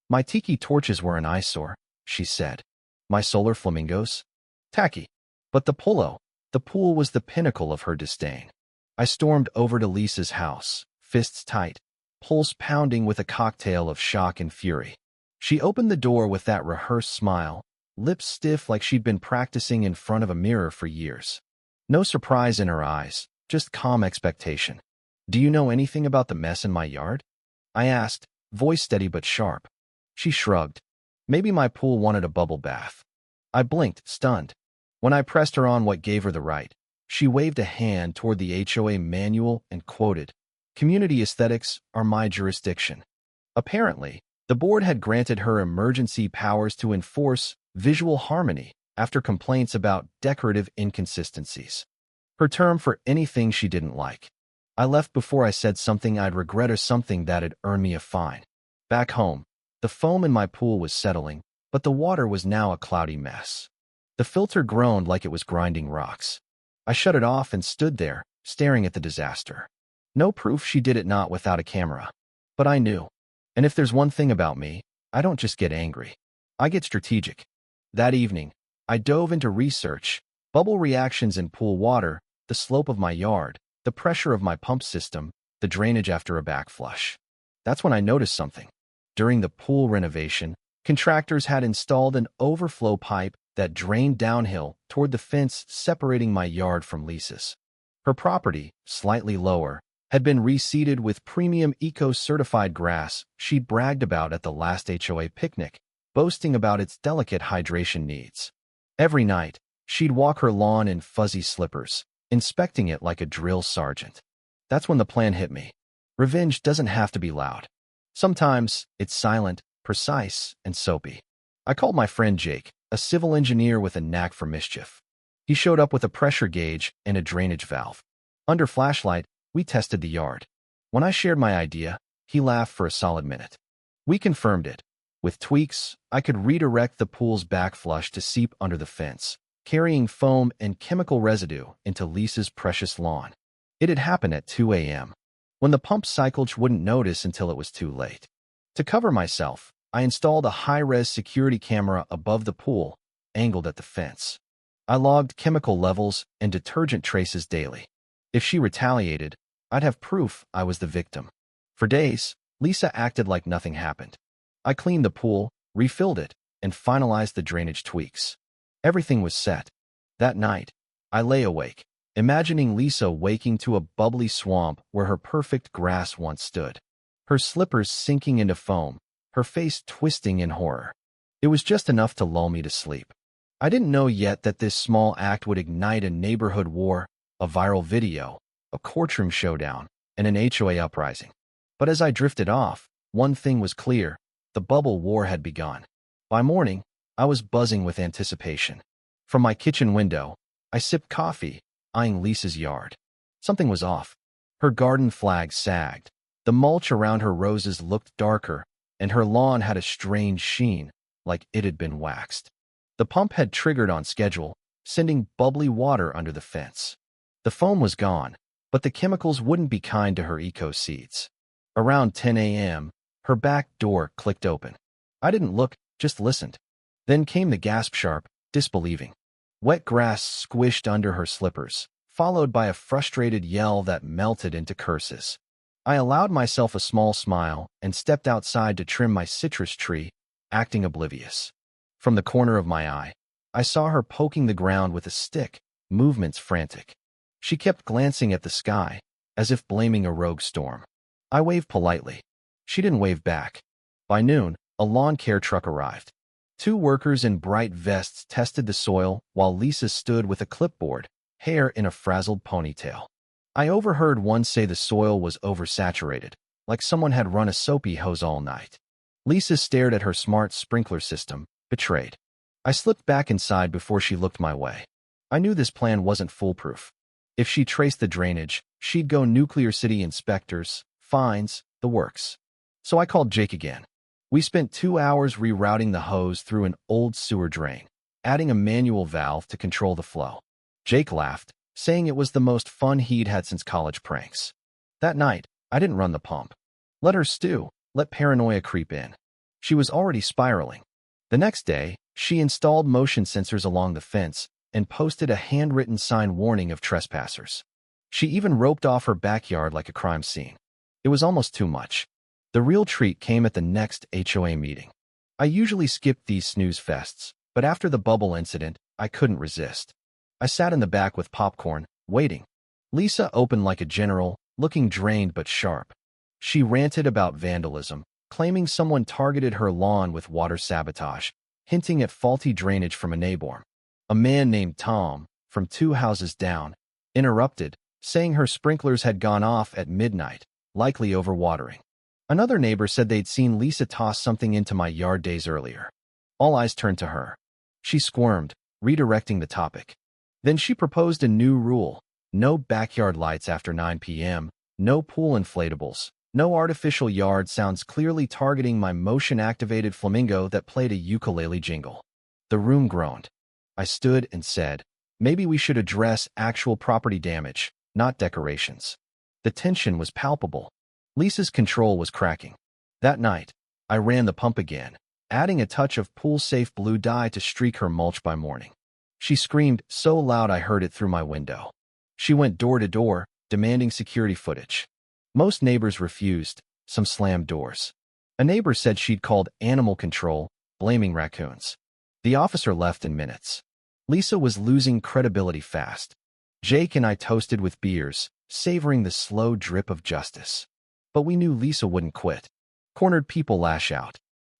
My tiki torches were an eyesore, she said. My solar flamingos? Tacky. But the pool was the pinnacle of her disdain. I stormed over to Lisa's house, fists tight, pulse pounding with a cocktail of shock and fury. She opened the door with that rehearsed smile, lips stiff like she'd been practicing in front of a mirror for years. No surprise in her eyes, just calm expectation. "Do you know anything about the mess in my yard?" I asked, voice steady but sharp. She shrugged. "Maybe my pool wanted a bubble bath." I blinked, stunned. When I pressed her on what gave her the right, she waved a hand toward the HOA manual and quoted, "Community aesthetics are my jurisdiction." Apparently, the board had granted her emergency powers to enforce visual harmony after complaints about decorative inconsistencies. Her term for anything she didn't like. I left before I said something I'd regret or something that'd earn me a fine. Back home, the foam in my pool was settling, but the water was now a cloudy mess. The filter groaned like it was grinding rocks. I shut it off and stood there, staring at the disaster. No proof she did it not without a camera. But I knew. And if there's one thing about me, I don't just get angry. I get strategic. That evening, I dove into research, bubble reactions in pool water, the slope of my yard, the pressure of my pump system, the drainage after a backflush. That's when I noticed something. During the pool renovation, contractors had installed an overflow pipe that drained downhill toward the fence separating my yard from Lisa's. Her property, slightly lower, had been reseeded with premium eco-certified grass she bragged about at the last HOA picnic, boasting about its delicate hydration needs. Every night, she'd walk her lawn in fuzzy slippers, inspecting it like a drill sergeant. That's when the plan hit me. Revenge doesn't have to be loud. Sometimes it's silent, precise, and soapy. I called my friend Jake, a civil engineer with a knack for mischief. He showed up with a pressure gauge and a drainage valve. Under flashlight, we tested the yard. When I shared my idea, he laughed for a solid minute. We confirmed it. With tweaks, I could redirect the pool's backflush to seep under the fence, carrying foam and chemical residue into Lisa's precious lawn. It had happened at 2 a.m., when the pump cycled wouldn't notice until it was too late. To cover myself, I installed a high-res security camera above the pool, angled at the fence. I logged chemical levels and detergent traces daily. If she retaliated, I'd have proof I was the victim. For days, Lisa acted like nothing happened. I cleaned the pool, refilled it, and finalized the drainage tweaks. Everything was set. That night, I lay awake, imagining Lisa waking to a bubbly swamp where her perfect grass once stood. Her slippers sinking into foam, her face twisting in horror. It was just enough to lull me to sleep. I didn't know yet that this small act would ignite a neighborhood war, a viral video, a courtroom showdown, and an HOA uprising. But as I drifted off, one thing was clear: the bubble war had begun. By morning, I was buzzing with anticipation. From my kitchen window, I sipped coffee, eyeing Lisa's yard. Something was off. Her garden flag sagged. The mulch around her roses looked darker, and her lawn had a strange sheen, like it had been waxed. The pump had triggered on schedule, sending bubbly water under the fence. The foam was gone, but the chemicals wouldn't be kind to her eco-seeds. Around 10 a.m., her back door clicked open. I didn't look, just listened. Then came the gasp, sharp, disbelieving. Wet grass squished under her slippers, followed by a frustrated yell that melted into curses. I allowed myself a small smile and stepped outside to trim my citrus tree, acting oblivious. From the corner of my eye, I saw her poking the ground with a stick, movements frantic. She kept glancing at the sky, as if blaming a rogue storm. I waved politely. She didn't wave back. By noon, a lawn care truck arrived. 2 workers in bright vests tested the soil while Lisa stood with a clipboard, hair in a frazzled ponytail. I overheard one say the soil was oversaturated, like someone had run a soapy hose all night. Lisa stared at her smart sprinkler system, betrayed. I slipped back inside before she looked my way. I knew this plan wasn't foolproof. If she traced the drainage, she'd go Nuclear City inspectors, fines, the works. So I called Jake again. We spent 2 hours rerouting the hose through an old sewer drain, adding a manual valve to control the flow. Jake laughed, saying it was the most fun he'd had since college pranks. That night, I didn't run the pump. Let her stew, let paranoia creep in. She was already spiraling. The next day, she installed motion sensors along the fence and posted a handwritten sign warning of trespassers. She even roped off her backyard like a crime scene. It was almost too much. The real treat came at the next HOA meeting. I usually skip these snooze fests, but after the bubble incident, I couldn't resist. I sat in the back with popcorn, waiting. Lisa opened like a general, looking drained but sharp. She ranted about vandalism, claiming someone targeted her lawn with water sabotage, hinting at faulty drainage from a neighbor. A man named Tom, from 2 houses down, interrupted, saying her sprinklers had gone off at midnight, likely overwatering. Another neighbor said they'd seen Lisa toss something into my yard days earlier. All eyes turned to her. She squirmed, redirecting the topic. Then she proposed a new rule: no backyard lights after 9 p.m., no pool inflatables, no artificial yard sounds, clearly targeting my motion-activated flamingo that played a ukulele jingle. The room groaned. I stood and said, maybe we should address actual property damage, not decorations. The tension was palpable. Lisa's control was cracking. That night, I ran the pump again, adding a touch of pool-safe blue dye to streak her mulch by morning. She screamed so loud I heard it through my window. She went door to door, demanding security footage. Most neighbors refused, some slammed doors. A neighbor said she'd called animal control, blaming raccoons. The officer left in minutes. Lisa was losing credibility fast. Jake and I toasted with beers, savoring the slow drip of justice. But we knew Lisa wouldn't quit. Cornered people lash out.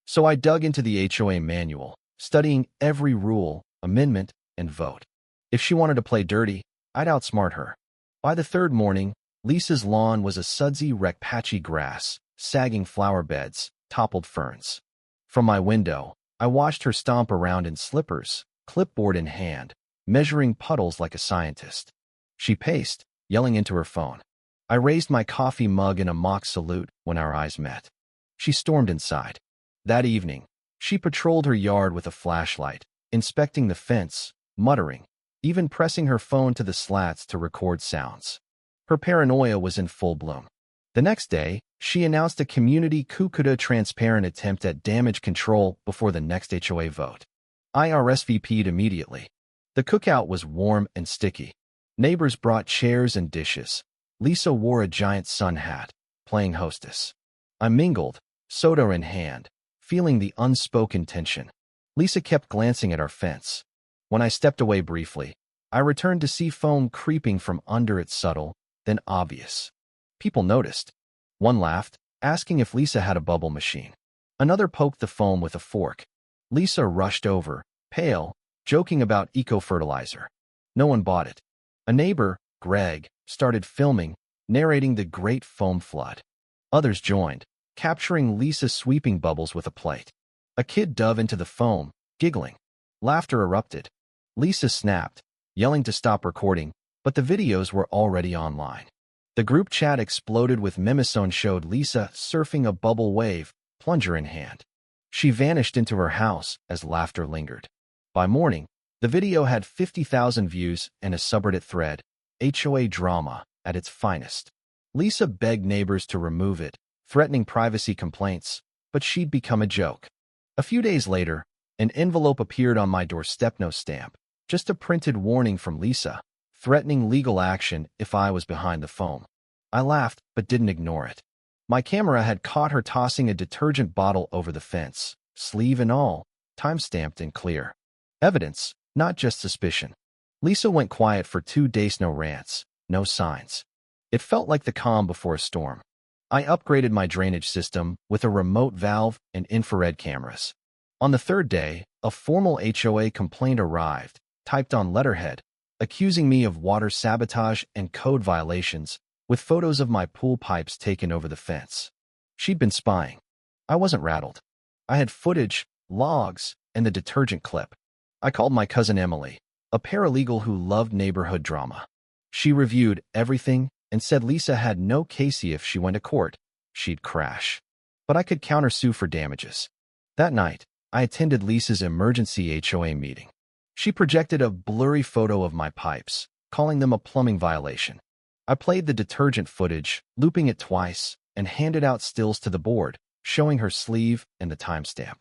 So I dug into the HOA manual, studying every rule, amendment, and vote. If she wanted to play dirty, I'd outsmart her. By the third morning, Lisa's lawn was a sudsy wreck, patchy grass, sagging flower beds, toppled ferns. From my window, I watched her stomp around in slippers, clipboard in hand, measuring puddles like a scientist. She paced, yelling into her phone. I raised my coffee mug in a mock salute when our eyes met. She stormed inside. That evening, she patrolled her yard with a flashlight, inspecting the fence, muttering, even pressing her phone to the slats to record sounds. Her paranoia was in full bloom. The next day, she announced a community coup-d'état transparent attempt at damage control before the next HOA vote. I RSVP'd immediately. The cookout was warm and sticky. Neighbors brought chairs and dishes. Lisa wore a giant sun hat, playing hostess. I mingled, soda in hand, feeling the unspoken tension. Lisa kept glancing at our fence. When I stepped away briefly, I returned to see foam creeping from under it, subtle, then obvious. People noticed. One laughed, asking if Lisa had a bubble machine. Another poked the foam with a fork. Lisa rushed over, pale, joking about eco-fertilizer. No one bought it. A neighbor, Greg, started filming, narrating the great foam flood. Others joined, capturing Lisa sweeping bubbles with a plate. A kid dove into the foam, giggling. Laughter erupted. Lisa snapped, yelling to stop recording, but the videos were already online. The group chat exploded with memeson showed Lisa surfing a bubble wave, plunger in hand. She vanished into her house as laughter lingered. By morning, the video had 50,000 views and a subreddit thread, HOA drama at its finest. Lisa begged neighbors to remove it, threatening privacy complaints, but she'd become a joke. A few days later, an envelope appeared on my doorstep, no stamp, just a printed warning from Lisa, threatening legal action if I was behind the foam. I laughed, but didn't ignore it. My camera had caught her tossing a detergent bottle over the fence, sleeve and all, time-stamped and clear. Evidence, not just suspicion. Lisa went quiet for 2 days, no rants, no signs. It felt like the calm before a storm. I upgraded my drainage system with a remote valve and infrared cameras. On the third day, a formal HOA complaint arrived, typed on letterhead, accusing me of water sabotage and code violations, with photos of my pool pipes taken over the fence. She'd been spying. I wasn't rattled. I had footage, logs, and the detergent clip. I called my cousin Emily, a paralegal who loved neighborhood drama. She reviewed everything and said Lisa had no case. If she went to court, she'd crash. But I could countersue for damages. That night, I attended Lisa's emergency HOA meeting. She projected a blurry photo of my pipes, calling them a plumbing violation. I played the detergent footage, looping it twice, and handed out stills to the board, showing her sleeve and the timestamp.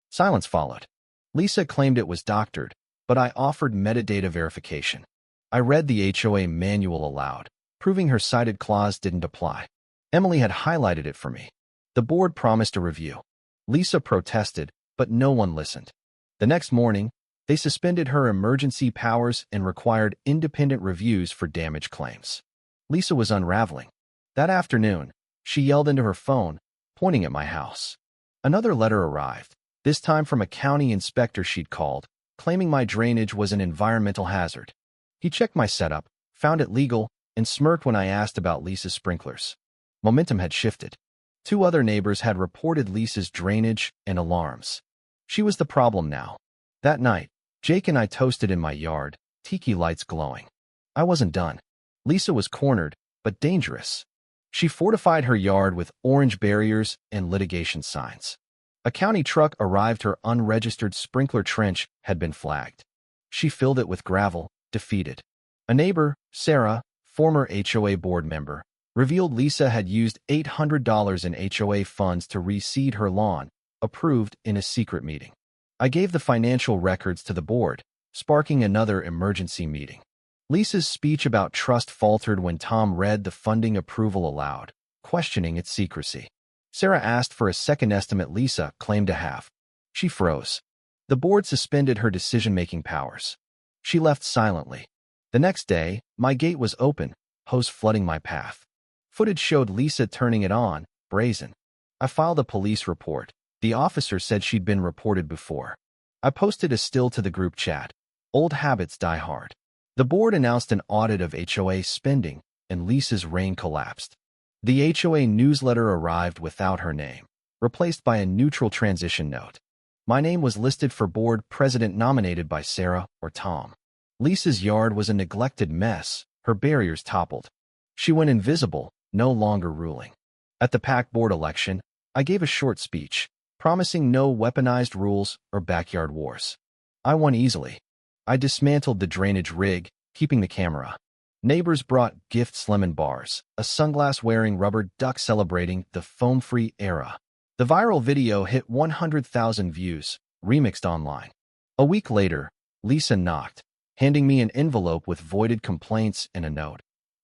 Silence followed. Lisa claimed it was doctored, but I offered metadata verification. I read the HOA manual aloud, proving her cited clause didn't apply. Emily had highlighted it for me. The board promised a review. Lisa protested, but no one listened. The next morning, they suspended her emergency powers and required independent reviews for damage claims. Lisa was unraveling. That afternoon, she yelled into her phone, pointing at my house. Another letter arrived, this time from a county inspector she'd called, claiming my drainage was an environmental hazard. He checked my setup, found it legal, and smirked when I asked about Lisa's sprinklers. Momentum had shifted. 2 other neighbors had reported Lisa's drainage and alarms. She was the problem now. That night, Jake and I toasted in my yard, tiki lights glowing. I wasn't done. Lisa was cornered, but dangerous. She fortified her yard with orange barriers and litigation signs. A county truck arrived. Her unregistered sprinkler trench had been flagged. She filled it with gravel, defeated. A neighbor, Sarah, former HOA board member, revealed Lisa had used $800 in HOA funds to reseed her lawn, approved in a secret meeting. I gave the financial records to the board, sparking another emergency meeting. Lisa's speech about trust faltered when Tom read the funding approval aloud, questioning its secrecy. Sarah asked for a second estimate Lisa claimed to have. She froze. The board suspended her decision-making powers. She left silently. The next day, my gate was open, hose flooding my path. Footage showed Lisa turning it on, brazen. I filed a police report. The officer said she'd been reported before. I posted a still to the group chat. Old habits die hard. The board announced an audit of HOA spending, and Lisa's reign collapsed. The HOA newsletter arrived without her name, replaced by a neutral transition note. My name was listed for board president nominated by Sarah or Tom. Lisa's yard was a neglected mess, her barriers toppled. She went invisible, no longer ruling. At the PAC board election, I gave a short speech, promising no weaponized rules or backyard wars. I won easily. I dismantled the drainage rig, keeping the camera. Neighbors brought gifts, lemon bars, a sunglass-wearing rubber duck celebrating the foam-free era. The viral video hit 100,000 views, remixed online. A week later, Lisa knocked, handing me an envelope with voided complaints and a note.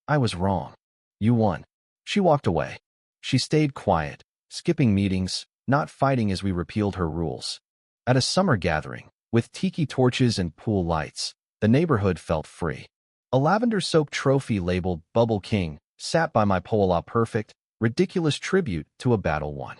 I was wrong. You won. She walked away. She stayed quiet, skipping meetings, not fighting as we repealed her rules. At a summer gathering, with tiki torches and pool lights, the neighborhood felt free. A lavender-soaked trophy labeled Bubble King sat by my Pola perfect, ridiculous tribute to a battle won.